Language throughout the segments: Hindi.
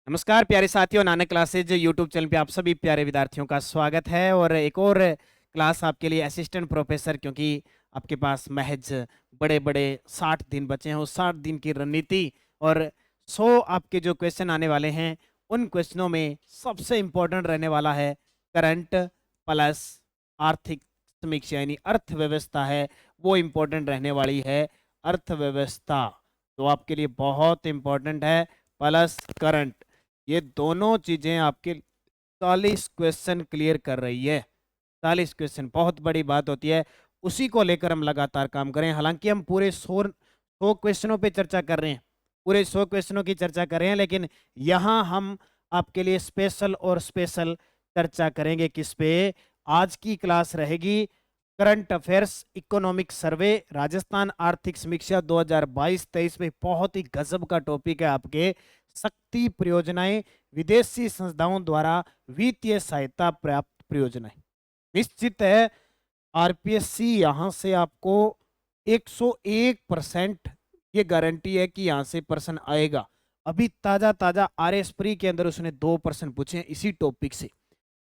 नमस्कार प्यारे साथियों, नानक क्लासेज यूट्यूब चैनल पे आप सभी प्यारे विद्यार्थियों का स्वागत है। और एक और क्लास आपके लिए असिस्टेंट प्रोफेसर, क्योंकि आपके पास महज बड़े बड़े 60 दिन बचे हैं। उस 60 दिन की रणनीति और 100 आपके जो क्वेश्चन आने वाले हैं, उन क्वेश्चनों में सबसे इम्पोर्टेंट रहने वाला है करंट प्लस आर्थिक समीक्षा, यानी अर्थव्यवस्था है वो इम्पोर्टेंट रहने वाली है। अर्थव्यवस्था तो आपके लिए बहुत इम्पोर्टेंट है, प्लस करंट, ये दोनों चीजें आपके 40 क्वेश्चन क्लियर कर रही है। 40 क्वेश्चन बहुत बड़ी बात होती है, उसी को लेकर हम लगातार काम करें। हालांकि हम पूरे 100 क्वेश्चनों पे चर्चा कर रहे हैं, पूरे 100 क्वेश्चनों की चर्चा कर रहे हैं, लेकिन यहाँ हम आपके लिए स्पेशल और स्पेशल चर्चा करेंगे। किस पे? आज की क्लास रहेगी current affairs economic survey Rajasthan आर्थिक समीक्षा 2022-23 में। बहुत ही गजब का टॉपिक है आपके, शक्ति परियोजनाएं, विदेशी संस्थाओं द्वारा वित्तीय सहायता प्राप्त परियोजनाएं। निश्चित है आरपीएससी यहां से आपको 101% ये गारंटी है कि यहां से प्रश्न आएगा। अभी ताजा ताजा आरएस प्री के अंदर उसने 2 प्रश्न पूछे हैं इसी टॉपिक से।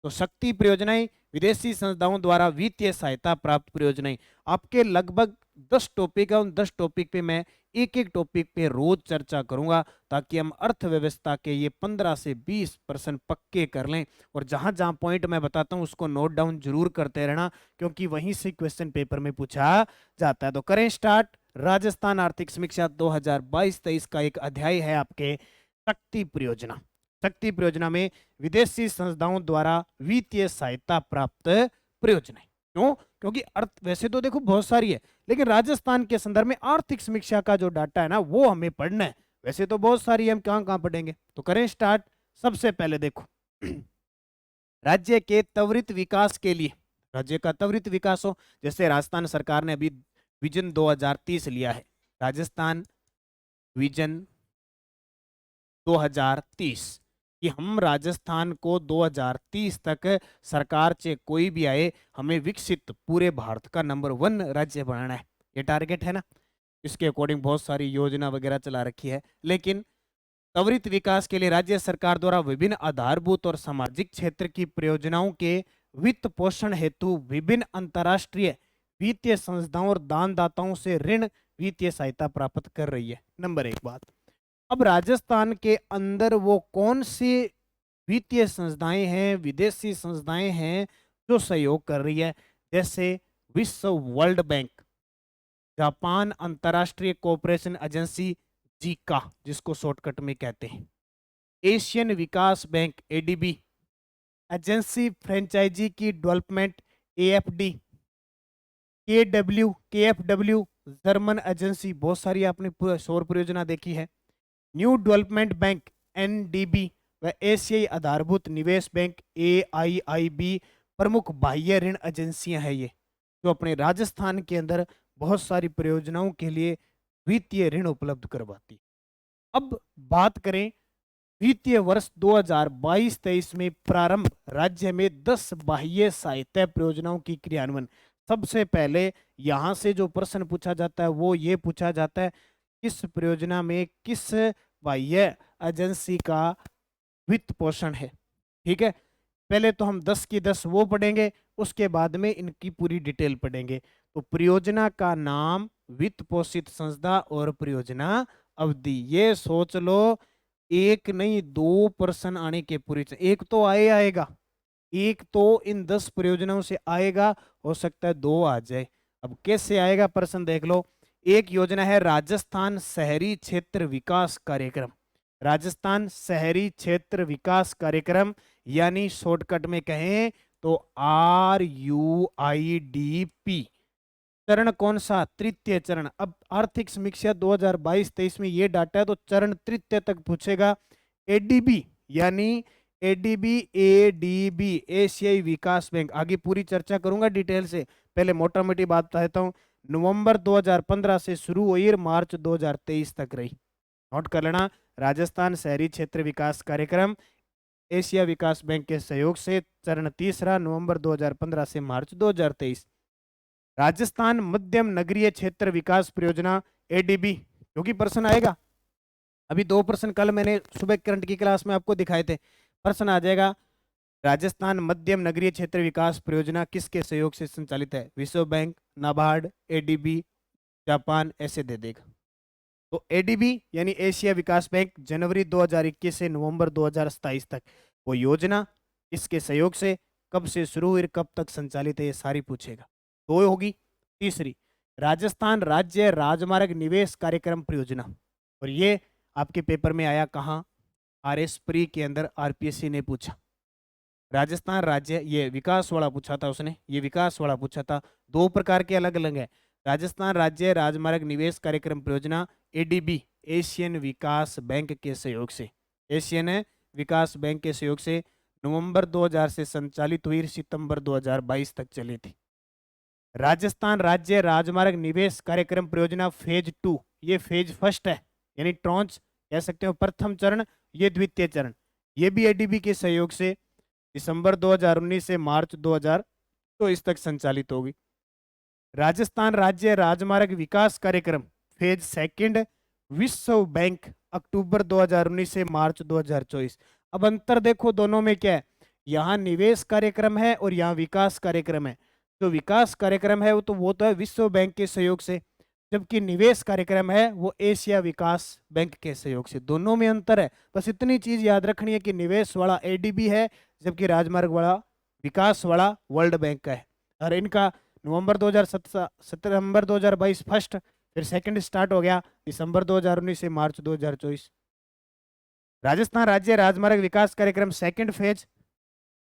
तो शक्ति परियोजनाएं, विदेशी संस्थाओं द्वारा वित्तीय सहायता प्राप्त परियोजनाएं, आपके लगभग 10 टॉपिक है। उन 10 टॉपिक पे मैं एक एक टॉपिक पे रोज चर्चा करूंगा, ताकि हम अर्थव्यवस्था के ये 15 से 20 प्रश्न पक्के कर लें। और जहां जहां पॉइंट मैं बताता हूं उसको नोट डाउन जरूर करते रहना, क्योंकि वहीं से क्वेश्चन पेपर में पूछा जाता है। तो करें स्टार्ट। राजस्थान आर्थिक समीक्षा 2022-23 का एक अध्याय है आपके शक्ति परियोजना। शक्ति परियोजना में विदेशी संस्थाओं द्वारा वित्तीय सहायता प्राप्त परियोजनाएं। क्यों? क्योंकि अर्थ वैसे तो देखो बहुत सारी है, लेकिन राजस्थान के संदर्भ में आर्थिक समीक्षा का जो डाटा है ना, वो हमें पढ़ना है। वैसे तो बहुत सारी है, हम कहां कहां पढ़ेंगे। तो करें स्टार्ट। सबसे पहले देखो राज्य के त्वरित विकास के लिए, राज्य का त्वरित विकास हो, जैसे राजस्थान सरकार ने अभी विजन 2030 लिया है, राजस्थान विजन 2030, कि हम राजस्थान को 2030 तक सरकार से कोई भी आए, हमें विकसित पूरे भारत का नंबर 1 राज्य बनाना है। ये टारगेट है ना। इसके अकॉर्डिंग बहुत सारी योजना वगैरह चला रखी है। लेकिन त्वरित विकास के लिए राज्य सरकार द्वारा विभिन्न आधारभूत और सामाजिक क्षेत्र की परियोजनाओं के वित्त पोषण हेतु विभिन्न अंतर्राष्ट्रीय वित्तीय संस्थाओं और दानदाताओं से ऋण वित्तीय सहायता प्राप्त कर रही है। नंबर 1 बात। अब राजस्थान के अंदर वो कौन सी वित्तीय संस्थाएं हैं, विदेशी संस्थाएं हैं जो सहयोग कर रही है? जैसे विश्व वर्ल्ड बैंक, जापान अंतर्राष्ट्रीय कोऑपरेशन एजेंसी जीका जिसको शॉर्टकट में कहते हैं, एशियन विकास बैंक एडीबी, एजेंसी फ्रेंचाइजी की डेवलपमेंट एएफडी, केएफडब्ल्यू जर्मन एजेंसी, बहुत सारी आपने सौर परियोजना देखी है, न्यू डेवलपमेंट बैंक एनडीबी व एशियाई आधारभूत निवेश बैंक एआईआईबी प्रमुख बाह्य ऋण एजेंसियां हैं ये, जो अपने राजस्थान के अंदर बहुत सारी परियोजनाओं के लिए वित्तीय ऋण उपलब्ध करवाती। अब बात करें वित्तीय वर्ष 2022-23 में प्रारंभ राज्य में 10 बाह्य सहायता परियोजनाओं की क्रियान्वयन। सबसे पहले यहां से जो प्रश्न पूछा जाता है वो ये पूछा जाता है, किस परियोजना में किस बाह्य एजेंसी का वित्त पोषण है। ठीक है, पहले तो हम 10 की 10 वो पढ़ेंगे, उसके बाद में इनकी पूरी डिटेल पढ़ेंगे। तो परियोजना का नाम, वित्त पोषित संस्था और परियोजना अवधि, ये सोच लो। एक नहीं 2 प्रश्न आने के पूरी, एक तो आएगा, एक तो इन 10 परियोजनाओं से आएगा, हो सकता है 2 आ जाए। अब कैसे आएगा प्रश्न देख लो। एक योजना है राजस्थान शहरी क्षेत्र विकास कार्यक्रम, राजस्थान शहरी क्षेत्र विकास कार्यक्रम, यानी शॉर्टकट में कहें तो RUIDP। चरण कौन सा? तृतीय चरण। अब आर्थिक समीक्षा 2022-23 में ये डाटा है, तो चरण तृतीय तक पूछेगा। एडीबी यानी एडीबी एशियाई विकास बैंक, आगे पूरी चर्चा करूंगा डिटेल से, पहले मोटा मोटी बात बताता हूं। नवंबर 2015 से शुरू हुई और मार्च 2023 तक रही। नोट कर लेना, राजस्थान शहरी क्षेत्र विकास कार्यक्रम एशिया विकास बैंक के सहयोग से, चरण तीसरा, नवंबर 2015 से मार्च 2023। राजस्थान मध्यम नगरीय क्षेत्र विकास परियोजना एडीबी, क्योंकि प्रश्न आएगा अभी 2 प्रश्न कल मैंने सुबह करंट की क्लास में आपको दिखाए थे। प्रश्न आ जाएगा, राजस्थान मध्यम नगरीय क्षेत्र विकास परियोजना किसके सहयोग से संचालित है? विश्व बैंक, नाबार्ड, एडीबी, जापान, ऐसे दे देगा। तो एडीबी यानी एशिया विकास बैंक जनवरी 2021 से नवंबर 2027 तक वो योजना इसके सहयोग से कब से शुरू हुई और कब तक संचालित है, ये सारी पूछेगा। दो होगी। तीसरी, राजस्थान राज्य राजमार्ग निवेश कार्यक्रम परियोजना, और ये आपके पेपर में आया कहाँ? आरएस प्री के अंदर आरपीएससी ने पूछा। राजस्थान राज्य, ये विकास वाला पूछा था उसने, ये विकास वाला पूछा था। दो प्रकार के अलग अलग है। राजस्थान राज्य राजमार्ग निवेश कार्यक्रम परियोजना एडीबी एशियन विकास बैंक के सहयोग से, एशियन विकास बैंक के सहयोग से नवंबर 2000 से संचालित हुई, सितंबर 2022 तक चली थी। राजस्थान राज्य राजमार्ग निवेश कार्यक्रम परियोजना फेज 2, ये फेज फर्स्ट है, यानी ट्रॉन्च कह सकते हो, प्रथम चरण, ये द्वितीय चरण, ये भी एडीबी के सहयोग से दिसंबर 2019 से मार्च 2024 तक संचालित होगी। राजस्थान राज्य राजमार्ग विकास कार्यक्रम फेज सेकंड विश्व बैंक अक्टूबर 2019 से मार्च 2024। अब अंतर देखो दोनों में क्या है, यहाँ निवेश कार्यक्रम है और यहाँ विकास कार्यक्रम है। जो विकास कार्यक्रम है वो तो है विश्व बैंक के सहयोग से, जबकि निवेश कार्यक्रम है वो एशिया विकास बैंक के सहयोग से। दोनों में अंतर है, बस इतनी चीज याद रखनी है कि निवेश वाला एडीबी है, जबकि राजमार्ग वाला विकास वाला वर्ल्ड बैंक का है। और इनका नवंबर 2017 सितंबर 2022 फर्स्ट, फिर सेकंड स्टार्ट हो गया दिसंबर 2019 से मार्च 2024। राजस्थान राज्य राजमार्ग विकास कार्यक्रम सेकंड फेज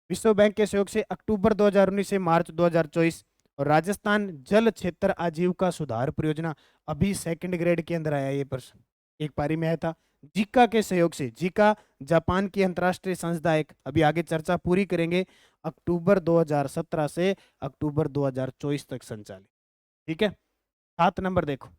विश्व बैंक के सहयोग से अक्टूबर 2019 से मार्च 2024। और राजस्थान जल क्षेत्र आजीविका सुधार परियोजना, अभी सेकंड ग्रेड के अंदर आया ये प्रश्न, एक पारी में आया था। जीका के सहयोग से, जीका जापान की अंतरराष्ट्रीय संस्था, एक अभी आगे चर्चा पूरी करेंगे, अक्टूबर 2017 से अक्टूबर 2024 तक संचालित। ठीक है। 7 नंबर देखो,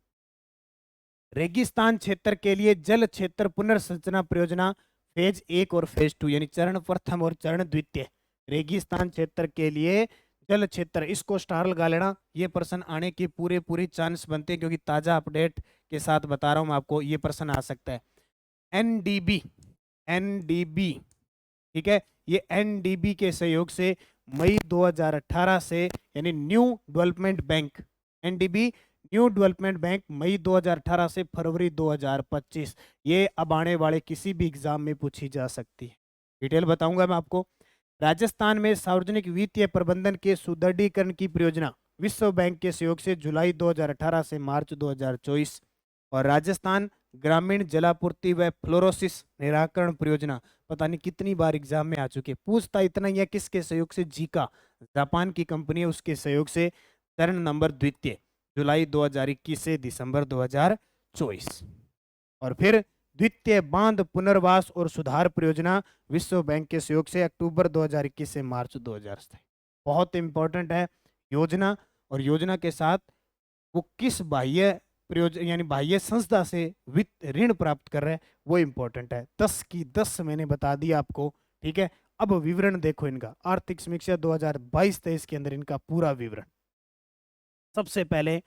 रेगिस्तान क्षेत्र के लिए जल क्षेत्र पुनर्संरचना परियोजना फेज 1 और फेज 2, यानी चरण प्रथम और चरण द्वितीय। रेगिस्तान क्षेत्र के लिए जल क्षेत्र, इसको स्टार लगा लेना, ये प्रश्न आने की पूरे चांस बनते हैं, क्योंकि ताजा अपडेट के साथ बता रहा हूं मैं आपको, ये प्रश्न आ सकता है। एनडीबी, एनडीबी, ठीक है, ये एनडीबी के सहयोग से मई 2018 से, यानी New Development Bank, NDB New Development Bank मई 2018 से फरवरी 2025, ये अब आने वाले किसी भी एग्जाम में पूछी जा सकती है। डिटेल बताऊंगा मैं आपको। राजस्थान में सार्वजनिक वित्तीय प्रबंधन के सुदृढ़ीकरण की परियोजना विश्व बैंक के सहयोग से जुलाई 2018 से मार्च 2024। और राजस्थान ग्रामीण जलापूर्ति व फ्लोरोसिस निराकरण परियोजना, पता नहीं कितनी बार एग्जाम में आ चुके हैं, पूछता इतना ही है किसके सहयोग से? जीका, जापान की कंपनी है, उसके सहयोग से, चरण नंबर द्वितीय, जुलाई 2021 से दिसंबर 2024। और फिर द्वितीय बांध पुनर्वास और सुधार परियोजना विश्व बैंक के सहयोग से अक्टूबर 2021 से मार्च 2027। बहुत इंपॉर्टेंट है योजना, और योजना के साथ वो किस बाह्य प्रयोजन यानी बाह्य संस्था से वित्त ऋण प्राप्त कर रहे हैं, वो इंपॉर्टेंट है। 10 की 10 मैंने बता दिया आपको। ठीक है, अब विवरण देखो इनका, आर्थिक समीक्षा 2022-23 के अंदर इनका पूरा विवरण। सबसे पहले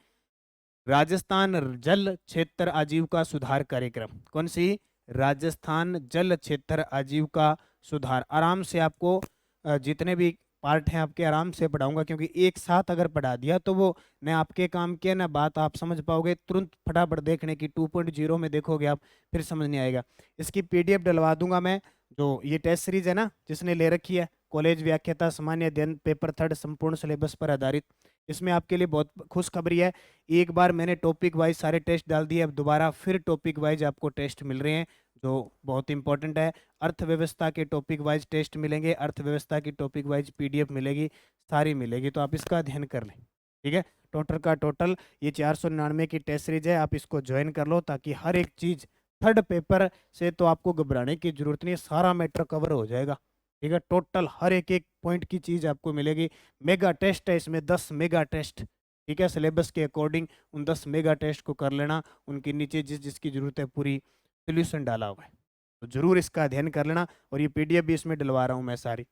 राजस्थान जल क्षेत्र आजीविका सुधार कार्यक्रम, कौन सी? राजस्थान जल क्षेत्र आजीविका सुधार। आराम से आपको जितने भी पार्ट हैं आपके आराम से पढ़ाऊंगा, क्योंकि एक साथ अगर पढ़ा दिया तो वो न आपके काम के न बात आप समझ पाओगे, तुरंत फटाफट देखने की 2.0 में देखोगे आप, फिर समझ नहीं आएगा। इसकी पीडीएफ डलवा दूंगा मैं, जो ये टेस्ट सीरीज है ना जिसने ले रखी है, कॉलेज व्याख्याता सामान्य अध्ययन पेपर 3 संपूर्ण सिलेबस पर आधारित, इसमें आपके लिए बहुत खुशखबरी है। एक बार मैंने टॉपिक वाइज सारे टेस्ट डाल दिए, अब दोबारा फिर टॉपिक वाइज आपको टेस्ट मिल रहे हैं, जो बहुत इंपॉर्टेंट है। अर्थव्यवस्था के टॉपिक वाइज टेस्ट मिलेंगे, अर्थव्यवस्था की टॉपिक वाइज पीडीएफ मिलेगी, सारी मिलेगी, तो आप इसका अध्ययन कर लें। ठीक है, टोटल का टोटल ये 499 की टेस्ट सीरीज है, आप इसको ज्वाइन कर लो, ताकि हर एक चीज थर्ड पेपर से तो आपको घबराने की जरूरत नहीं, सारा मैटर कवर हो जाएगा। ठीक है, टोटल हर एक पॉइंट की चीज आपको मिलेगी। मेगा टेस्ट है इसमें, 10 मेगा टेस्ट। ठीक है, सिलेबस के अकॉर्डिंग उन 10 मेगा टेस्ट को कर लेना, उनके नीचे जिस जिसकी जरूरत है पूरी सोल्यूशन डाला हुआ है, तो जरूर इसका अध्ययन कर लेना। और ये पीडीएफ भी इसमें डलवा रहा हूँ मैं सारी।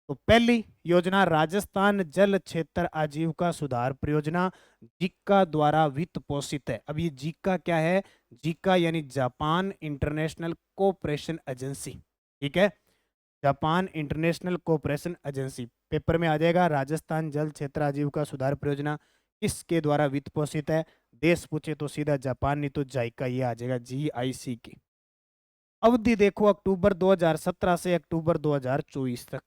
तो पहली योजना राजस्थान जल क्षेत्र आजीविका सुधार परियोजना जीका द्वारा वित्त पोषित है। अब ये जीका क्या है? जीका यानी जापान इंटरनेशनल कोऑपरेशन एजेंसी, ठीक है, Japan international cooperation agency. Paper में आ जाएगा, राजस्थान जल क्षेत्र आजीविका सुधार परियोजना किसके द्वारा वित्त पोषित है? देश पूछे तो सीधा जापान, नहीं तो जाइका, ये आ जाएगा GIC की। अवधि देखो अक्टूबर 2017 से अक्टूबर 2024 तक,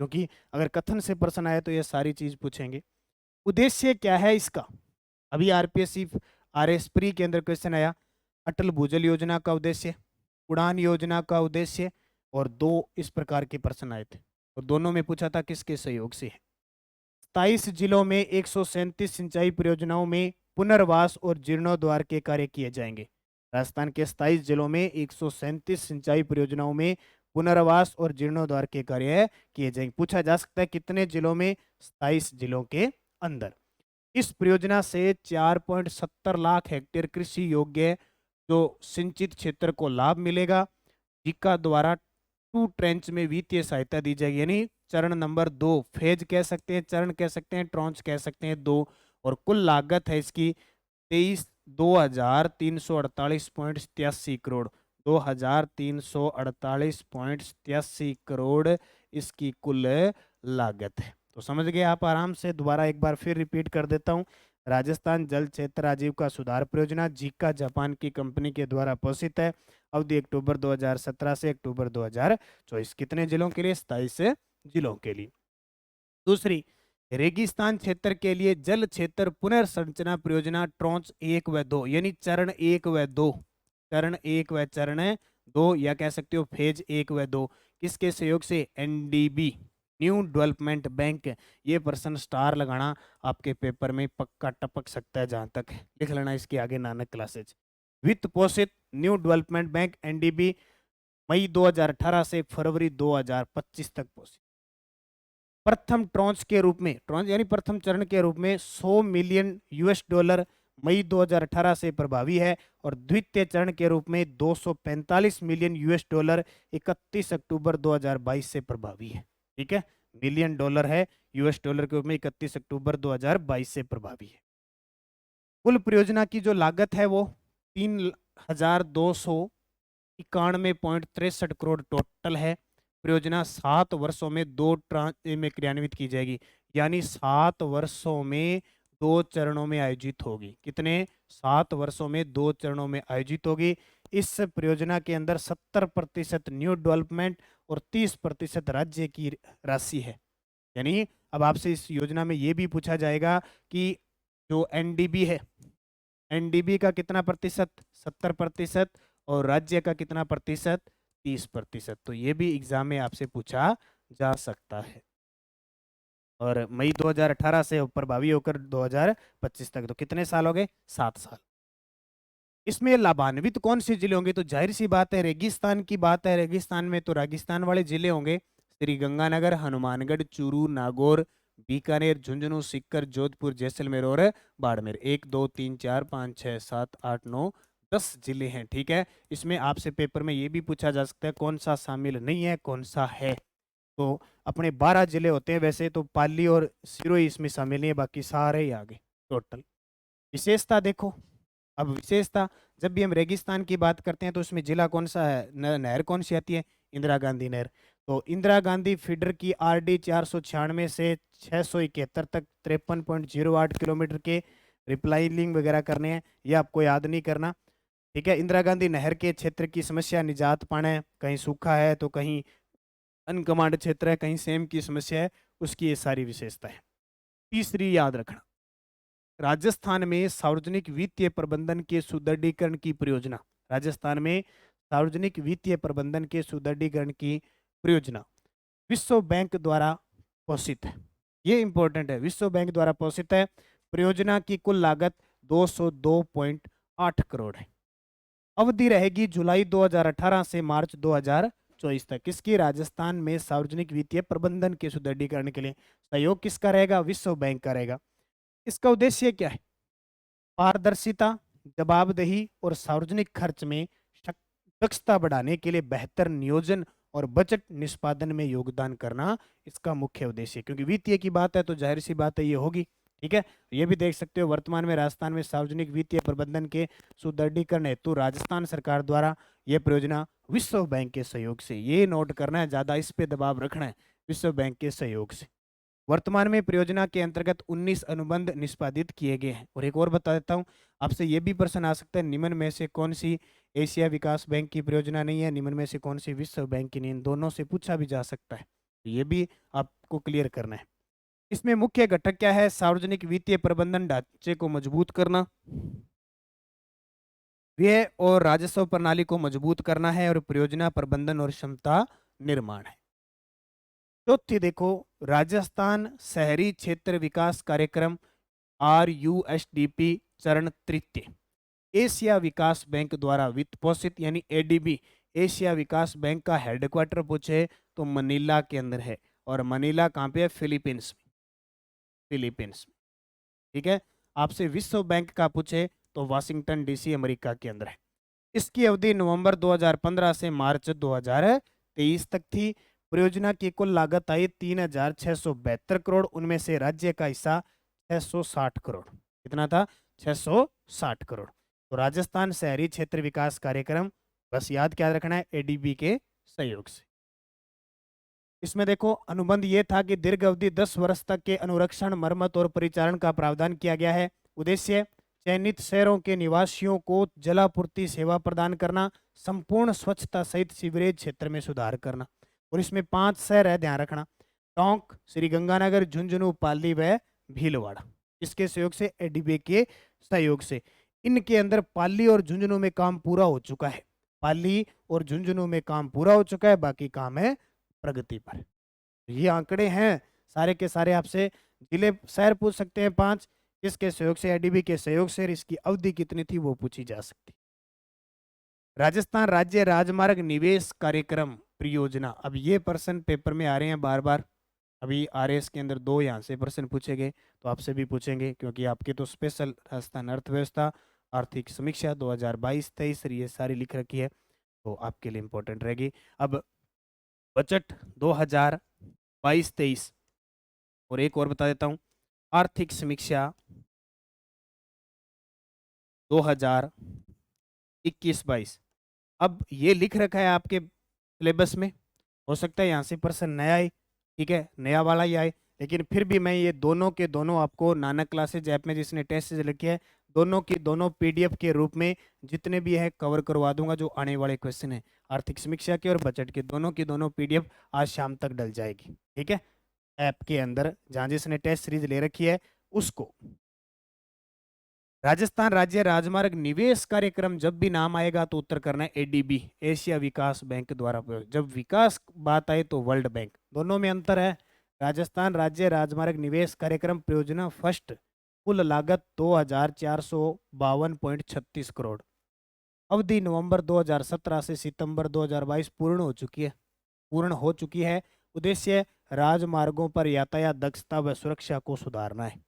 क्योंकि अगर कथन से प्रश्न आए तो ये सारी चीज पूछेंगे। उद्देश्य क्या है इसका? अभी आरपीएससी RS प्री के अंदर क्वेश्चन आया, अटल भूजल योजना का उद्देश्य, उड़ान योजना का उद्देश्य, और 2 इस प्रकार के प्रश्न आए थे, और दोनों में पूछा था किसके सहयोग से है। 27 जिलों में 137 सिंचाई परियोजनाओं में पुनर्वास और जीर्णोद्वार के कार्य किए जाएंगे। राजस्थान के 27 जिलों में 137 सिंचाई परियोजनाओं में पुनर्वास और जीर्णोद्वार के कार्य किए जाएंगे। पूछा जा सकता है कितने जिलों में? 27 जिलों के अंदर। इस परियोजना से 4.70 लाख हेक्टेयर कृषि योग्य जो सिंचित क्षेत्र को लाभ मिलेगा। जीका द्वारा 2 ट्रेंच में वित्तीय सहायता दी जाएगी, यानी चरण नंबर 2, फेज कह सकते हैं, चरण कह सकते हैं, ट्रॉन्च कह सकते हैं, 2। और कुल लागत है इसकी 23,348.87 करोड़, 2348.87 करोड़ इसकी कुल लागत है। तो समझ गए आप आराम से। दोबारा एक बार फिर रिपीट कर देता हूं, राजस्थान जल क्षेत्र आजीविका सुधार परियोजना जीका जापान की कंपनी के द्वारा पोषित है। अवधि अक्टूबर 2017 से अक्टूबर 2024। कितने जिलों के लिए? 27 जिलों के लिए। दूसरी, रेगिस्तान क्षेत्र के लिए जल क्षेत्र पुनर्संरचना परियोजना ट्रॉन्च 1 व 2, यानी चरण 1 व 2, चरण 1 व चरण 2, या कह सकते हो फेज 1 व 2, किसके सहयोग से? NDB, new Development bank. ये प्रश्न स्टार लगाना आपके पेपर में पक्का टपक सकता है, जहां तक लिख लेना इसके आगे नानक क्लासेज। वित्त पोषित न्यू डेवलपमेंट बैंक NDB मई 2018 से फरवरी 2025 तक पोषित। प्रथम ट्रॉन्च के रूप में, ट्रॉन्च यानी प्रथम चरण के रूप में $100 मिलियन मई 2018 से प्रभावी है, और द्वितीय चरण के रूप में $245 मिलियन 31 अक्टूबर 2022 से प्रभावी है। ठीक है, मिलियन डॉलर है, $डॉलर के रूप में 31 अक्टूबर 2022 से प्रभावी है। कुल परियोजना की जो लागत है वो 3,291.63 करोड़ टोटल है। परियोजना 7 वर्षों में 2 ट्रांच में क्रियान्वित की जाएगी, यानी 7 वर्षों में 2 चरणों में आयोजित होगी। कितने? 7 वर्षों में 2 चरणों में आयोजित होगी। इस परियोजना के अंदर 70% न्यू डेवलपमेंट और 30% राज्य की राशि है। यानी अब आपसे इस योजना में ये भी पूछा जाएगा कि जो NDB है, NDB का कितना प्रतिशत? 70%, और राज्य का कितना प्रतिशत? 30%। तो ये भी एग्जाम में आपसे पूछा जा सकता है। और मई 2018 से प्रभावी होकर 2025 तक, तो कितने साल हो गए? 7 साल। इसमें लाभान्वित कौन से जिले होंगे? तो जाहिर सी बात है रेगिस्तान की बात है। रेगिस्तान में तो रेगिस्तान वाले जिले होंगे, श्री गंगानगर, हनुमानगढ़, चूरू, नागौर, बीकानेर, झुंझुनू, सीकर, जोधपुर, जैसलमेर और बाड़मेर। 1 2 3 4 5 6 7 8 9 10 जिले हैं। ठीक है, इसमें आपसे पेपर में ये भी पूछा जा सकता है कौन सा शामिल नहीं है, कौन सा है। तो अपने 12 जिले होते हैं वैसे तो, पाली और सिरोही इसमें शामिल नहीं है, बाकी सारे ही आगे टोटल। विशेषता देखो, अब विशेषता जब भी हम रेगिस्तान की बात करते हैं तो उसमें जिला कौन सा है, नहर कौन सी आती है? इंदिरा गांधी नहर। तो इंदिरा गांधी फीडर की RD 496 से 671 तक 53.08 किलोमीटर के रिप्लाइलिंग वगैरह करने हैं, ये आपको याद नहीं करना। ठीक है, इंदिरा गांधी नहर के क्षेत्र की समस्या निजात पाना है, कहीं सूखा है तो कहीं अनकमांड क्षेत्र है, कहीं सेम की समस्या है, उसकी ये सारी विशेषता है। तीसरी याद रखना, राजस्थान में सार्वजनिक वित्तीय प्रबंधन के सुदृढ़ीकरण की परियोजना, राजस्थान में सार्वजनिक वित्तीय प्रबंधन के सुदृढ़ीकरण की परियोजना विश्व बैंक द्वारा पोषित है। ये इंपॉर्टेंट है, विश्व बैंक द्वारा पोषित है। परियोजना की कुल लागत 202.8 करोड़ है। अवधि रहेगी जुलाई 2018 से मार्च 2024 तक। किसकी? राजस्थान में सार्वजनिक वित्तीय प्रबंधन के सुदृढ़ीकरण के लिए सहयोग किसका रहेगा? विश्व बैंक का रहेगा। इसका उद्देश्य क्या है? पारदर्शिता, जवाबदेही और सार्वजनिक खर्च में दक्षता बढ़ाने के लिए बेहतर नियोजन और बजट निष्पादन में योगदान करना इसका मुख्य उद्देश्य है। क्योंकि वित्तीय की बात है तो जाहिर सी बात है ये होगी। ठीक है, ये भी देख सकते हो। वर्तमान में राजस्थान में सार्वजनिक वित्तीय प्रबंधन के सुदृढ़ीकरण हेतु राजस्थान सरकार द्वारा यह परियोजना विश्व बैंक के सहयोग से, ये नोट करना है, ज्यादा इस पे दबाव रखना है, विश्व बैंक के सहयोग से। वर्तमान में परियोजना के अंतर्गत 19 अनुबंध निष्पादित किए गए हैं। और एक और बता देता हूं आपसे, ये भी प्रश्न आ सकता है, निम्न में से कौन सी एशिया विकास बैंक की परियोजना नहीं है, निम्न में से कौन सी विश्व बैंक की नहीं, इन दोनों से पूछा भी जा सकता है, तो ये भी आपको क्लियर करना है। इसमें मुख्य घटक क्या है? सार्वजनिक वित्तीय प्रबंधन ढांचे को मजबूत करना, व्यय और राजस्व प्रणाली को मजबूत करना है, और परियोजना प्रबंधन और क्षमता निर्माण है। चौथी देखो, राजस्थान शहरी क्षेत्र विकास कार्यक्रम RUSDP चरण तृतीय, एशिया विकास बैंक द्वारा वित्त पोषित, यानी ADB। एशिया विकास बैंक का हेडक्वार्टर पूछे तो मनीला के अंदर है, और मनीला कहाँ पे है? फिलीपींस में, फिलीपींस में। ठीक है, आपसे विश्व बैंक का पूछे तो वाशिंगटन DC अमेरिका के अंदर है। इसकी अवधि नवंबर 2015 से मार्च 2023 तक थी। परियोजना की कुल लागत आई 3,672 करोड़, उनमें से राज्य का हिस्सा 660 करोड़। कितना था? 660 करोड़। तो राजस्थान शहरी क्षेत्र विकास कार्यक्रम, बस याद क्या रखना है, ADB के सहयोग से। इसमें देखो, अनुबंध ये था कि दीर्घ अवधि 10 वर्ष तक के अनुरक्षण, मरम्मत और परिचालन का प्रावधान किया गया है। उद्देश्य, चयनित शहरों के निवासियों को जलापूर्ति सेवा प्रदान करना, संपूर्ण स्वच्छता सहित सीवरेज क्षेत्र में सुधार करना। और इसमें 5 शहर है, ध्यान रखना, टोंक, श्री गंगानगर, झुंझुनू, पाली व भीलवाड़ा। इसके सहयोग से, ADB के सहयोग से। इनके अंदर पाली और झुंझुनू में काम पूरा हो चुका है, पाली और झुंझुनू में काम पूरा हो चुका है, बाकी काम है प्रगति पर। ये आंकड़े हैं सारे के सारे। आपसे जिले शहर पूछ सकते हैं 5, किसके सहयोग से? ADB के सहयोग से। इसकी अवधि कितनी थी वो पूछी जा सकती। राजस्थान राज्य राजमार्ग निवेश कार्यक्रम परियोजना, अब ये प्रश्न पेपर में आ रहे हैं बार बार। अभी RS के अंदर 2 यहाँ से प्रश्न पूछे गए, तो आपसे भी पूछेंगे, क्योंकि आपके तो स्पेशल राजस्थान अर्थव्यवस्था आर्थिक समीक्षा 2022-23 ये सारी लिख रखी है, तो आपके लिए इंपॉर्टेंट रहेगी। अब बजट 2022-23, और एक और बता देता हूं, आर्थिक समीक्षा 2021-22। अब ये लिख रखा है आपके सिलेबस में, हो सकता है यहाँ से प्रश्न नया आए, ठीक है, नया वाला ही आए, लेकिन फिर भी मैं ये दोनों के दोनों आपको नानक क्लासेज ऐप में जिसने टेस्ट सीरीज लिखी है, दोनों की दोनों PDF के रूप में जितने भी है कवर करवा दूंगा, जो आने वाले क्वेश्चन है आर्थिक समीक्षा के और बजट के, दोनों की दोनों PDF आज शाम तक डल जाएगी। ठीक है, ऐप के अंदर जहां जिसने टेस्ट सीरीज ले रखी है उसको। राजस्थान राज्य राजमार्ग निवेश कार्यक्रम, जब भी नाम आएगा तो उत्तर करना है ADB, एशिया विकास बैंक द्वारा। जब विकास बात आए तो वर्ल्ड बैंक, दोनों में अंतर है। राजस्थान राज्य राजमार्ग निवेश कार्यक्रम परियोजना फर्स्ट, कुल लागत 2,452.36 करोड़, अवधि नवंबर 2017 से सितंबर 2022 पूर्ण हो चुकी है। उद्देश्य, राजमार्गों पर यातायात दक्षता व सुरक्षा को सुधारना है।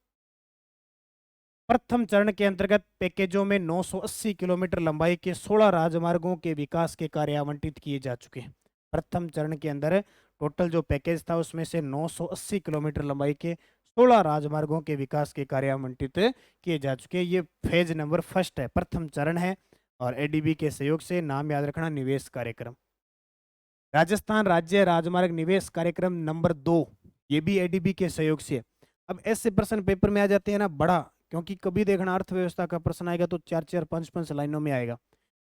प्रथम चरण के अंतर्गत पैकेजों में 980 किलोमीटर लंबाई के 16 राजमार्गों के विकास के कार्य आवंटित किए जा चुके हैं। प्रथम चरण के अंदर टोटल जो पैकेज था उसमें से 980 किलोमीटर लंबाई के 16 राजमार्गों के विकास के कार्य आवंटित किए जा चुके हैं। ये फेज नंबर फर्स्ट है, प्रथम चरण है, और ADB के सहयोग से। नाम याद रखना, निवेश कार्यक्रम। राजस्थान राज्य राजमार्ग निवेश कार्यक्रम नंबर 2, ये भी ADB के सहयोग से। अब ऐसे प्रश्न पेपर में आ जाते हैं ना बड़ा, क्योंकि कभी देखना अर्थव्यवस्था का प्रश्न आएगा तो 4-4, 5-5 लाइनों में आएगा,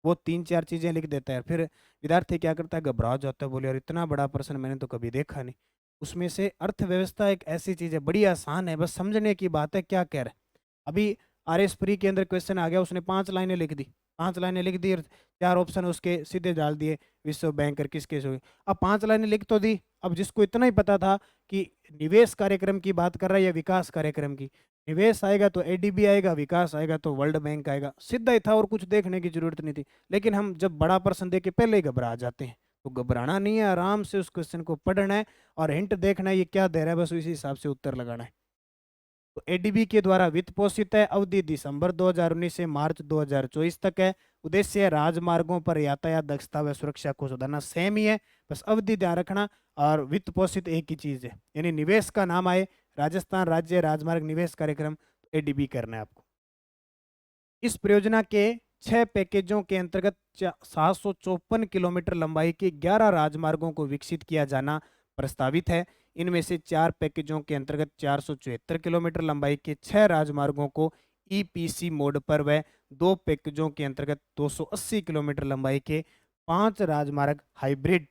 वो 3-4 चीजें लिख देता है, फिर विद्यार्थी क्या करता है, घबरा जाता है, बोले यार इतना बड़ा प्रश्न मैंने तो कभी देखा नहीं। उसमें से अर्थव्यवस्था एक ऐसी चीज है, बड़ी आसान है, बस समझने की बात है क्या कह रहा है। अभी RS प्री के अंदर क्वेश्चन आ गया, उसने 5 लाइनें लिख दी, 5 लाइनें लिख दी और 4 ऑप्शन उसके सीधे डाल दिए, विश्व बैंक और किसके से। अब 5 लाइनें लिख तो दी, अब जिसको इतना ही पता था कि निवेश कार्यक्रम की बात कर रहा है या विकास कार्यक्रम की, निवेश आएगा तो ADB आएगा, विकास आएगा तो वर्ल्ड बैंक आएगा, सीधा ही था और कुछ देखने की जरूरत नहीं थी। लेकिन हम जब बड़ा प्रश्न देके पहले ही घबरा जाते हैं, तो घबराना नहीं है, आराम से उस क्वेश्चन को पढ़ना है और हिंट देखना है ये क्या दे रहा है, बस उसी हिसाब से उत्तर लगाना है। तो ADB के द्वारा वित्त पोषित है, अवधि दिसंबर 2019 से मार्च 2024 तक है। उद्देश्य, राजमार्गों पर यातायात दक्षता व सुरक्षा को सुधारना, सेम ही है, बस अवधि ध्यान रखना, और वित्त पोषित एक ही चीज है, यानी निवेश का नाम आए राजस्थान राज्य राजमार्ग निवेश कार्यक्रम, एडीबी करना है आपको। इस परियोजना के 6 पैकेजों के अंतर्गत 754 किलोमीटर लंबाई के 11 राजमार्गों को विकसित किया जाना प्रस्तावित है। इनमें से 4 पैकेजों के अंतर्गत 474 किलोमीटर लंबाई के 6 राजमार्गों को ईपीसी मोड पर व 2 पैकेजों के अंतर्गत 280 किलोमीटर लंबाई के 5 राजमार्ग हाइब्रिड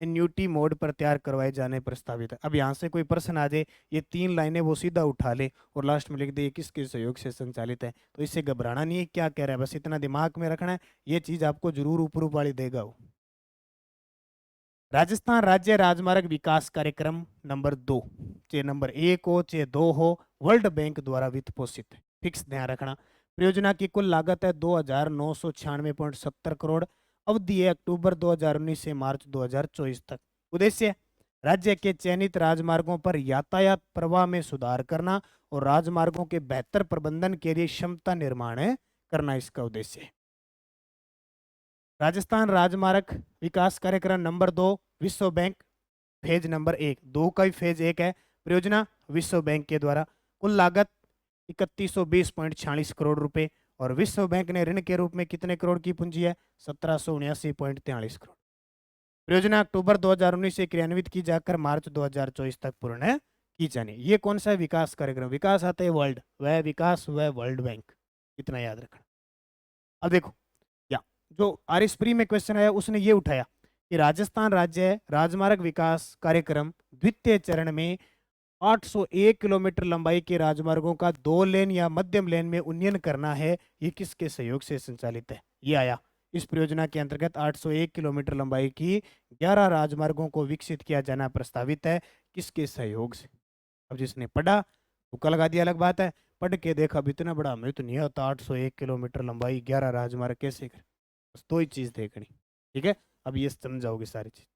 एन्यूटी मोड पर तैयार करवाए जाने प्रस्तावित है। अब यहाँ से कोई प्रश्न आ जाए, ये 3 लाइनें वो सीधा उठा ले और लास्ट में लिख दे ये किसके सहयोग से संचालित है, तो इससे घबराना नहीं है। क्या कह रहा है, बस इतना दिमाग में रखना है, ये चीज आपको जरूर ऊपर वाली देगा वो। राजस्थान राज्य राजमार्ग विकास कार्यक्रम नंबर 2, चाहे नंबर 1 हो चाहे 2 हो, वर्ल्ड बैंक द्वारा वित्त पोषित है, फिक्स ध्यान रखना। परियोजना की कुल लागत है 2,996.70 करोड़। अवधि है अक्टूबर 2019 से मार्च 2024 तक। उद्देश्य राज्य के चयनित राजमार्गों पर यातायात प्रवाह में सुधार करना और राजमार्गों के बेहतर प्रबंधन के लिए क्षमता निर्माण करना इसका उद्देश्य है। राजस्थान राजमार्ग विकास कार्यक्रम नंबर 2, विश्व बैंक फेज नंबर 1, 2 का ही फेज 1 है। परियोजना विश्व बैंक के द्वारा, कुल लागत 3120.46 करोड़ रुपए और विश्व बैंक ने ऋण के रूप में कितने करोड़ की पूंजी है, 1779.43 करोड़। परियोजना अक्टूबर 2019 से क्रियान्वित की जाकर मार्च 2024 तक पूर्ण की जानी। ये कौन सा विकास कार्यक्रम, विकास आता है वर्ल्ड, वह विकास वह वर्ल्ड बैंक, इतना याद रखना। अब देखो या जो आरएस प्री में क्वेश्चन आया उसने ये उठाया कि राजस्थान राज्य राजमार्ग विकास कार्यक्रम द्वितीय चरण में 801 किलोमीटर लंबाई के राजमार्गों का 2 लेन या मध्यम लेन में उन्नयन करना है, ये किसके सहयोग से संचालित है, ये आया। इस परियोजना के अंतर्गत 801 किलोमीटर लंबाई की 11 राजमार्गों को विकसित किया जाना प्रस्तावित है, किसके सहयोग से। अब जिसने पढ़ा तुक्का लगा दिया अलग बात है, पढ़ के देखा अब इतना बड़ा हमें तो नहीं होता 801 किलोमीटर लंबाई 11 राजमार्ग कैसे कर, बस 2 ही चीज देखनी, ठीक है। अब ये समझाओगे सारी चीज,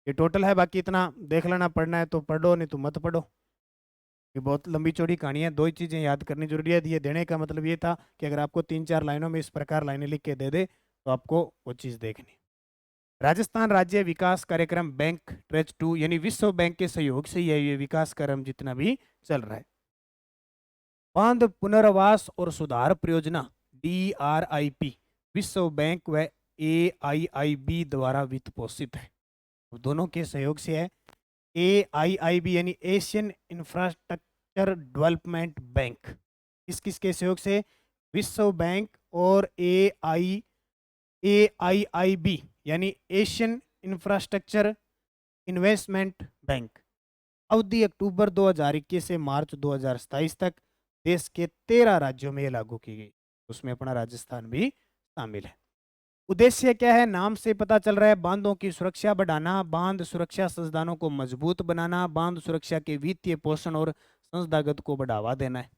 ये टोटल है, बाकी इतना देख लेना, पढ़ना है तो पढ़ो नहीं तो मत पढ़ो, ये बहुत लंबी चौड़ी कहानी है। 2 ही चीजें याद करनी जरूरी है। ये देने का मतलब ये था कि अगर आपको 3-4 लाइनों में इस प्रकार लाइनें लिख के दे दे तो आपको वो चीज देखनी। राजस्थान राज्य विकास कार्यक्रम बैंक ट्रेज 2 यानी विश्व बैंक के सहयोग से ये विकास कार्यक्रम जितना भी चल रहा है। बांध पुनर्वास और सुधार परियोजना DRIP विश्व बैंक व AIIB द्वारा वित्त पोषित है, दोनों के सहयोग से है। AIIB यानी एशियन इंफ्रास्ट्रक्चर डेवलपमेंट बैंक, किस किस के सहयोग से, विश्व बैंक और AIIB यानी एशियन इंफ्रास्ट्रक्चर इन्वेस्टमेंट बैंक। अवधि अक्टूबर 2021 से मार्च 2027 तक। देश के 13 राज्यों में ये लागू की गई, उसमें अपना राजस्थान भी शामिल है। उद्देश्य क्या है, नाम से पता चल रहा है, बांधों की सुरक्षा बढ़ाना, बांध सुरक्षा संस्थानों को मजबूत बनाना, बांध सुरक्षा के वित्तीय पोषण और संस्थागत को बढ़ावा देना है।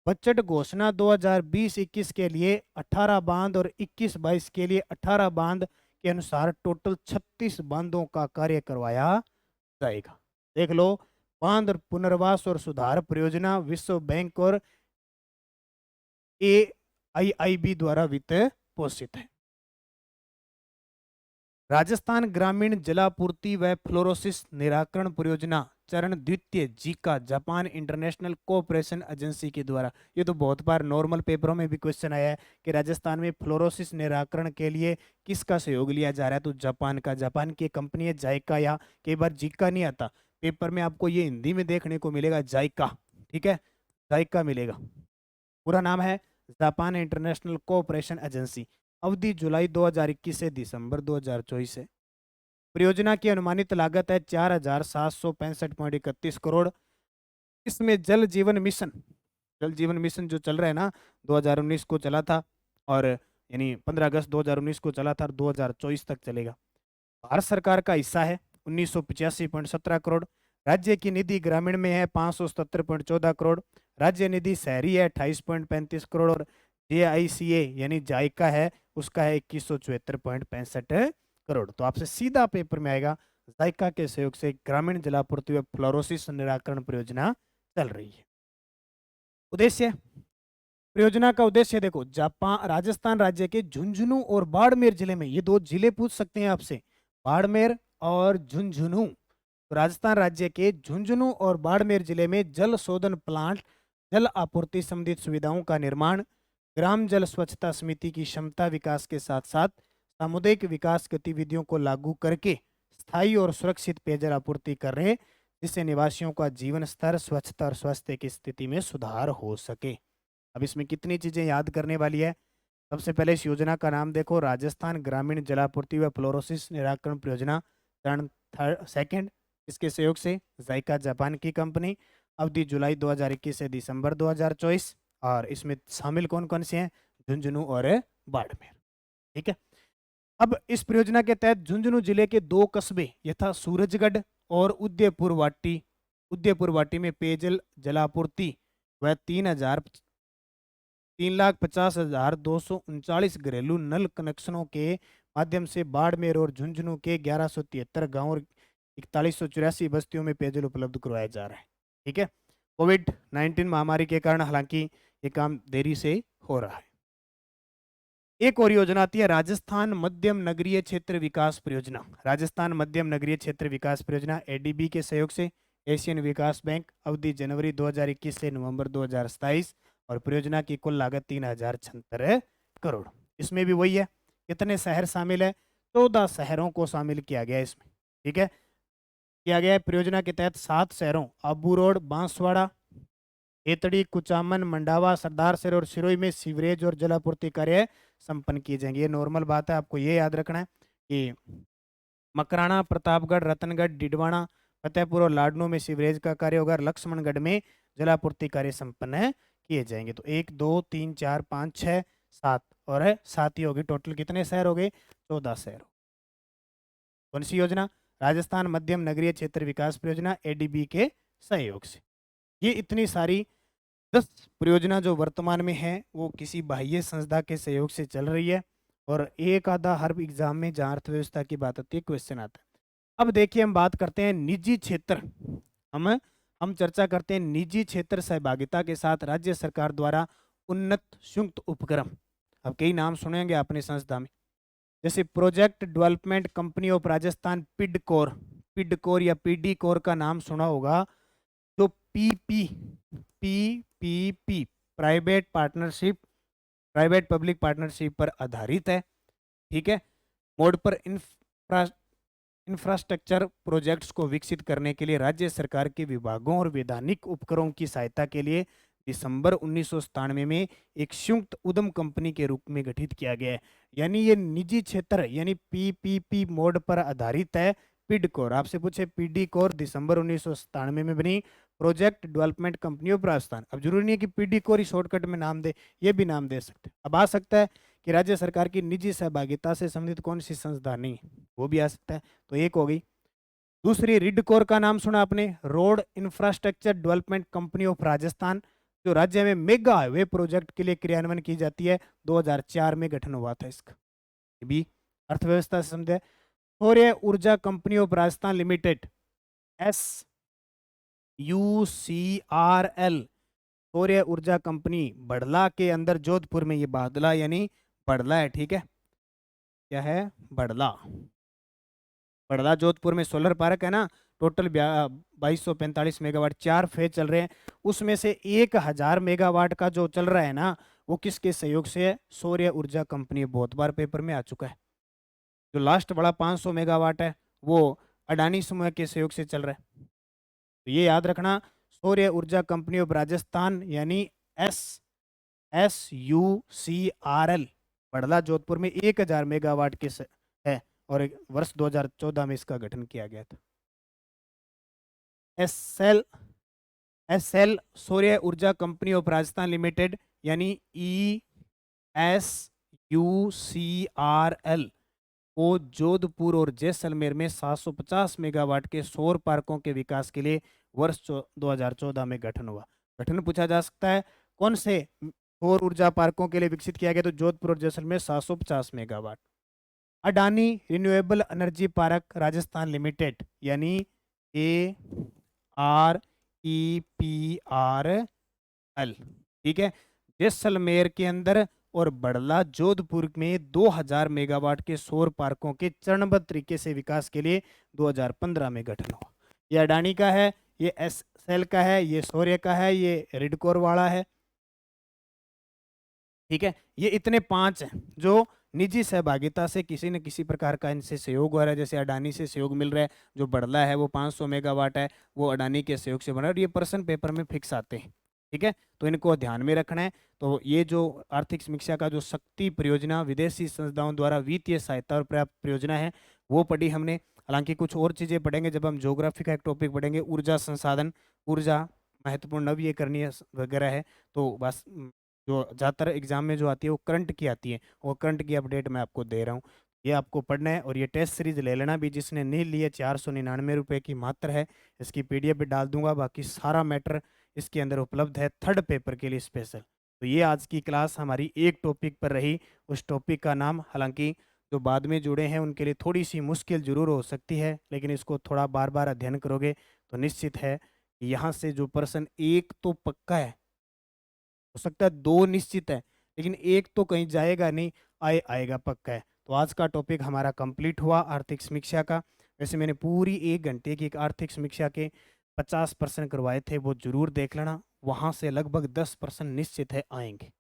बजट घोषणा 2020-21 के लिए 18 बांध और 21-22 के लिए 18 बांध के अनुसार टोटल 36 बांधों का कार्य करवाया जाएगा। देख लो, बांध पुनर्वास और सुधार परियोजना विश्व बैंक और AIIB द्वारा वित्त पोषित है। राजस्थान ग्रामीण जलापूर्ति व फ्लोरोसिस निराकरण परियोजना चरण द्वितीय Zika Japan international cooperation agency के द्वारा, ये तो बहुत बार नॉर्मल पेपरों में भी क्वेश्चन आया है कि राजस्थान में फ्लोरोसिस निराकरण के लिए किसका सहयोग लिया जा रहा है, तो जापान का, जापान की कंपनी है जायका, या कई बार जीका नहीं आता पेपर में, आपको ये हिंदी में देखने को मिलेगा जायका, ठीक है, जायका मिलेगा, पूरा नाम है जापान इंटरनेशनल कोऑपरेशन एजेंसी। अवधि जुलाई 2021 से दिसंबर 2024 है। परियोजना की अनुमानित लागत है 4,765.31 करोड़। इसमें जल जीवन मिशन जो चल रहा है ना, 2019 को चला था और यानी 15 अगस्त 2019 को चला था और 2024 तक चलेगा। भारत सरकार का हिस्सा है 1985.17 करोड़। राज्य की निधि ग्रामीण में है 577.14 करोड़। राज्य निधि शहरी है 28.35 करोड़ और JICA यानी जायका है उसका है 2174.65 करोड़। तो आपसे सीधा पेपर में आएगा, जायका के सहयोग से ग्रामीण जलापूर्ति व फ्लोरोसिस निराकरण परियोजना चल रही है। उद्देश्य, परियोजना का उद्देश्य देखो, जापान राजस्थान राज्य के झुंझुनू और बाड़मेर जिले में, ये 2 जिले पूछ सकते हैं आपसे, बाड़मेर और झुंझुनू, तो राजस्थान राज्य के झुंझुनू और बाड़मेर जिले में जल शोधन प्लांट, जल आपूर्ति संबंधित सुविधाओं का निर्माण, ग्राम जल स्वच्छता समिति की क्षमता विकास के साथ साथ सामुदायिक विकास गतिविधियों को लागू करके स्थायी और सुरक्षित पेयजल आपूर्ति कर रहे हैं, जिससे निवासियों का जीवन स्तर, स्वच्छता और स्वास्थ्य की स्थिति में सुधार हो सके। अब इसमें कितनी चीजें याद करने वाली है। सबसे पहले इस योजना का नाम देखो, राजस्थान ग्रामीण जलापूर्ति व फ्लोरोसिस निराकरण परियोजना चरण सेकंड। इसके सहयोग से जायका जापान की कंपनी, अवधि जुलाई 2021 से दिसंबर 2024, और इसमें शामिल कौन कौन से हैं, झुंझुनू और बाड़मेर। ठीक है। अब इस परियोजना के तहत झुंझुनू जिले के 2 कस्बे यथा सूरजगढ़ और उदयपुर वाटी में पेयजल जलापूर्ति व 3,50,239 घरेलू नल कनेक्शनों के माध्यम से बाड़मेर और झुंझुनू के 1173 गांव और 4184 बस्तियों में पेयजल उपलब्ध करवाया जा रहा है। ठीक है। कोविड-19 महामारी के कारण हालांकि ये काम देरी से हो रहा है। एक और योजना आती है राजस्थान मध्यम नगरीय क्षेत्र विकास परियोजना। राजस्थान मध्यम नगरीय क्षेत्र विकास परियोजना एडीबी के सहयोग से एशियन विकास बैंक, अवधि जनवरी 2021 से नवंबर 2027, और परियोजना की कुल लागत 3,076 करोड़। इसमें भी वही है, कितने शहर शामिल है, 14 शहरों को शामिल किया गया है इसमें। ठीक है, किया गया है। परियोजना के तहत 7 शहरों आबू रोड, बांसवाड़ा, एतड़ी, कुचामन, मंडावा, सरदारसर और सिरोही में सीवरेज और जलापूर्ति कार्य संपन्न किए जाएंगे। ये नॉर्मल बात है, आपको ये याद रखना है कि मकराना, प्रतापगढ़, रतनगढ़, डिडवाना, फतेहपुर और लाडनू में सीवरेज का कार्य होगा। लक्ष्मणगढ़ में जलापूर्ति कार्य संपन्न किए जाएंगे। तो 1 2 3 4 5 6 7 और 7 ही होगी। टोटल कितने शहर हो गए, 14 शहर। कौन सी योजना, राजस्थान मध्यम नगरीय क्षेत्र विकास परियोजना एडीबी के सहयोग से। ये इतनी सारी 10 परियोजना जो वर्तमान में है वो किसी बाह्य संस्था के सहयोग से चल रही है, और एक आधा हर एग्जाम में जहाँ अर्थव्यवस्था की बात आती है क्वेश्चन आता है। अब देखिए, हम बात करते हैं निजी क्षेत्र, हम चर्चा करते हैं निजी क्षेत्र सहभागिता के साथ राज्य सरकार द्वारा उन्नत संयुक्त उपक्रम। अब कई नाम सुनेंगे आपने संस्था में, जैसे project development company of Rajasthan, पिडकोर या पीडी कोर का नाम सुना होगा, जो पीपीपी प्राइवेट पब्लिक पार्टनरशिप पर आधारित है। ठीक है, मोड पर इंफ्रास्ट्रक्चर प्रोजेक्ट्स को विकसित करने के लिए राज्य सरकार के विभागों और वैधानिक उपकरणों की सहायता के लिए दिसंबर 1997 में एक संयुक्त उद्यम कंपनी के रूप में गठित किया गया है। यानी ये निजी क्षेत्र यानी पीपीपी मोड पर आधारित है। पिडकोर, आपसे पूछे पीडी कोर दिसंबर 1997 में बनी project development company of Rajasthan. अब जरूरी नहीं है कि पीडी कोर ही शॉर्टकट में नाम दे, ये भी नाम दे सकते। अब आ सकता है कि राज्य सरकार की निजी सहभागिता से संबंधित कौन सी संस्था नहीं, वो भी आ सकता है। तो एक हो गई। दूसरी रिडकोर का नाम सुना आपने, road infrastructure development company of Rajasthan, जो राज्य में मेगा हाईवे प्रोजेक्ट के लिए क्रियान्वयन की जाती है। 2004 में गठन हुआ था इसका। भी अर्थव्यवस्था से संबंधित। सौर्य ऊर्जा company of Rajasthan limited, SUCRL, सौर्य ऊर्जा कंपनी, बड़ला के अंदर जोधपुर में, ये बादला यानी बड़ला है। ठीक है, क्या है, बड़ला जोधपुर में सोलर पार्क है ना। टोटल 2245 मेगावाट, 4 फेज चल रहे हैं। उसमें से 1000 मेगावाट का जो चल रहा है ना, वो किसके सहयोग से है, सौर्य ऊर्जा कंपनी। बहुत बार पेपर में आ चुका है। जो लास्ट बड़ा 500 मेगावाट है वो अडानी समूह के सहयोग से चल रहा है। तो ये याद रखना, सौर्य ऊर्जा कंपनी ऑफ राजस्थान यानी SUCRL, बड़ला जोधपुर में 1000 मेगावाट के है, और वर्ष 2014 में इसका गठन किया गया था। SL सौर्य ऊर्जा कंपनी ऑफ राजस्थान लिमिटेड यानी ESUCRL को जोधपुर और जैसलमेर में 750 मेगावाट के सौर पार्कों के विकास के लिए वर्ष 2014 में गठन हुआ। गठन पूछा जा सकता है, कौन से सौर ऊर्जा पार्कों के लिए विकसित किया गया, तो जोधपुर और Jaisalmer 750 megawatt. Adani renewable energy park Rajasthan limited यानी AREPRL। ठीक है, जैसलमेर के अंदर और बड़ला जोधपुर में 2000 मेगावाट के सौर पार्कों के चरणबद्ध तरीके से विकास के लिए 2015 में गठन हुआ। ये अडानी का है, ये एस सेल का है, ये सौर्य का है, ये रिडकोर वाला है। ठीक है, ये इतने 5 हैं जो निजी सहभागिता से किसी न किसी प्रकार का इनसे सहयोग हो रहा है। जैसे अडानी से सहयोग मिल रहा है, जो बढ़ला है वो 500 मेगावाट है, वो अडानी के सहयोग से बना है और ये पर्सन पेपर में फिक्स आते हैं। ठीक है, तो इनको ध्यान में रखना है। तो ये जो आर्थिक समीक्षा का जो शक्ति परियोजना विदेशी संस्थाओं द्वारा वित्तीय सहायता और प्राप्त परियोजना है वो पढ़ी हमने। हालांकि कुछ और चीज़ें पढ़ेंगे जब हम ज्योग्राफी का एक टॉपिक पढ़ेंगे, ऊर्जा संसाधन, ऊर्जा महत्वपूर्ण नवीकरणीय वगैरह है। तो बस जो ज़्यादातर एग्जाम में जो आती है वो करंट की आती है, वो करंट की अपडेट मैं आपको दे रहा हूँ। ये आपको पढ़ना है और ये टेस्ट सीरीज ले लेना भी। जिसने नहीं लिए 499 रुपये की मात्र है, इसकी पीडीएफ भी डाल दूंगा। बाकी सारा मैटर इसके अंदर उपलब्ध है थर्ड पेपर के लिए स्पेशल। तो ये आज की क्लास हमारी एक टॉपिक पर रही। उस टॉपिक का नाम, हालांकि जो बाद में जुड़े हैं उनके लिए थोड़ी सी मुश्किल जरूर हो सकती है, लेकिन इसको थोड़ा बार बार अध्ययन करोगे तो निश्चित है कि यहाँ से जो पर्सन एक तो पक्का है, हो सकता है 2 निश्चित है, लेकिन एक तो कहीं जाएगा नहीं, आएगा पक्का है। तो आज का टॉपिक हमारा कंप्लीट हुआ आर्थिक समीक्षा का। वैसे मैंने पूरी 1 घंटे की एक आर्थिक समीक्षा के 50% करवाए थे, वो जरूर देख लेना। वहाँ से लगभग 10% निश्चित है आएंगे।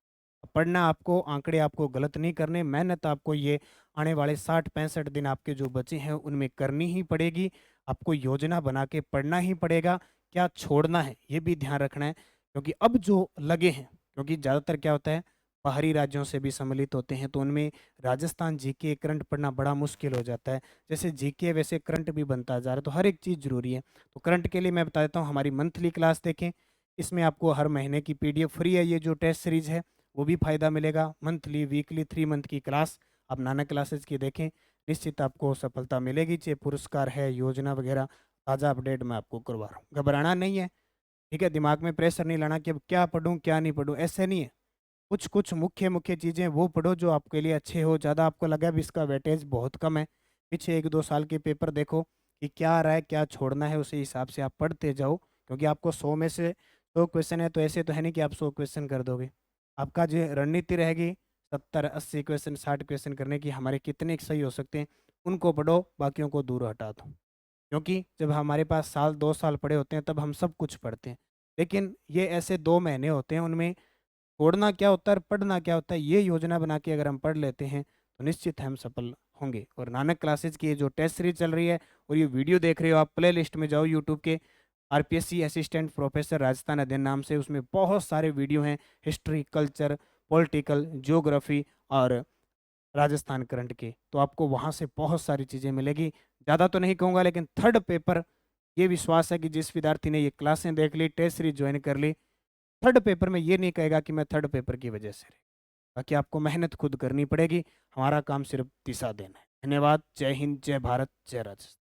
पढ़ना आपको, आंकड़े आपको गलत नहीं करने, मेहनत आपको ये आने वाले 60-65 दिन आपके जो बचे हैं उनमें करनी ही पड़ेगी। आपको योजना बना के पढ़ना ही पड़ेगा। क्या छोड़ना है ये भी ध्यान रखना है, क्योंकि अब जो लगे हैं, क्योंकि ज़्यादातर क्या होता है बाहरी राज्यों से भी सम्मिलित होते हैं, तो उनमें राजस्थान जीके करंट पढ़ना बड़ा मुश्किल हो जाता है। जैसे जीके वैसे करंट भी बनता जा रहा है, तो हर एक चीज़ जरूरी है। तो करंट के लिए मैं बता देता हूँ, हमारी मंथली क्लास देखें, इसमें आपको हर महीने की पीडीएफ फ्री है। ये जो टेस्ट सीरीज है वो भी फ़ायदा मिलेगा। मंथली, वीकली, 3 मंथ की क्लास आप नानक क्लासेज की देखें, निश्चित आपको सफलता मिलेगी। चाहे पुरस्कार है, योजना वगैरह, ताज़ा अपडेट मैं आपको करवा रहा हूँ। घबराना नहीं है, ठीक है। दिमाग में प्रेशर नहीं लाना कि अब क्या पढूं क्या नहीं पढूं, ऐसे नहीं है। कुछ कुछ मुख्य मुख्य चीज़ें वो पढ़ो जो आपके लिए अच्छे हो। ज़्यादा आपको लगा भी इसका वेटेज बहुत कम है, पीछे 1-2 साल के पेपर देखो कि क्या आ रहा है, क्या छोड़ना है, उसी हिसाब से आप पढ़ते जाओ। क्योंकि आपको 100 में से 100 क्वेश्चन है, तो ऐसे तो है नहीं कि आप 100 क्वेश्चन कर दोगे। आपका जो रणनीति रहेगी 70-80 क्वेश्चन, 60 क्वेश्चन करने की, हमारे कितने सही हो सकते हैं उनको पढ़ो, बाकियों को दूर हटा दो। क्योंकि जब हमारे पास साल 2 साल पड़े होते हैं तब हम सब कुछ पढ़ते हैं, लेकिन ये ऐसे 2 महीने होते हैं, उनमें छोड़ना क्या होता है और पढ़ना क्या होता है, ये योजना बना के अगर हम पढ़ लेते हैं तो निश्चित हम सफल होंगे। और नानक क्लासेज की ये जो टेस्ट सीरीज चल रही है और ये वीडियो देख रहे हो आप, प्ले लिस्ट में जाओ यूट्यूब के, आरपीएससी असिस्टेंट प्रोफेसर राजस्थान अध्ययन नाम से, उसमें बहुत सारे वीडियो हैं हिस्ट्री, कल्चर, पॉलिटिकल, ज्योग्राफी और राजस्थान करंट के। तो आपको वहाँ से बहुत सारी चीज़ें मिलेगी। ज़्यादा तो नहीं कहूँगा, लेकिन थर्ड पेपर, ये विश्वास है कि जिस विद्यार्थी ने ये क्लासें देख ली, टेस्ट सीरीज ज्वाइन कर ली, थर्ड पेपर में ये नहीं कहेगा कि मैं थर्ड पेपर की वजह से रही। बाकी आपको मेहनत खुद करनी पड़ेगी, हमारा काम सिर्फ दिशा देना है। धन्यवाद। जय हिंद, जय भारत, जय राजस्थान।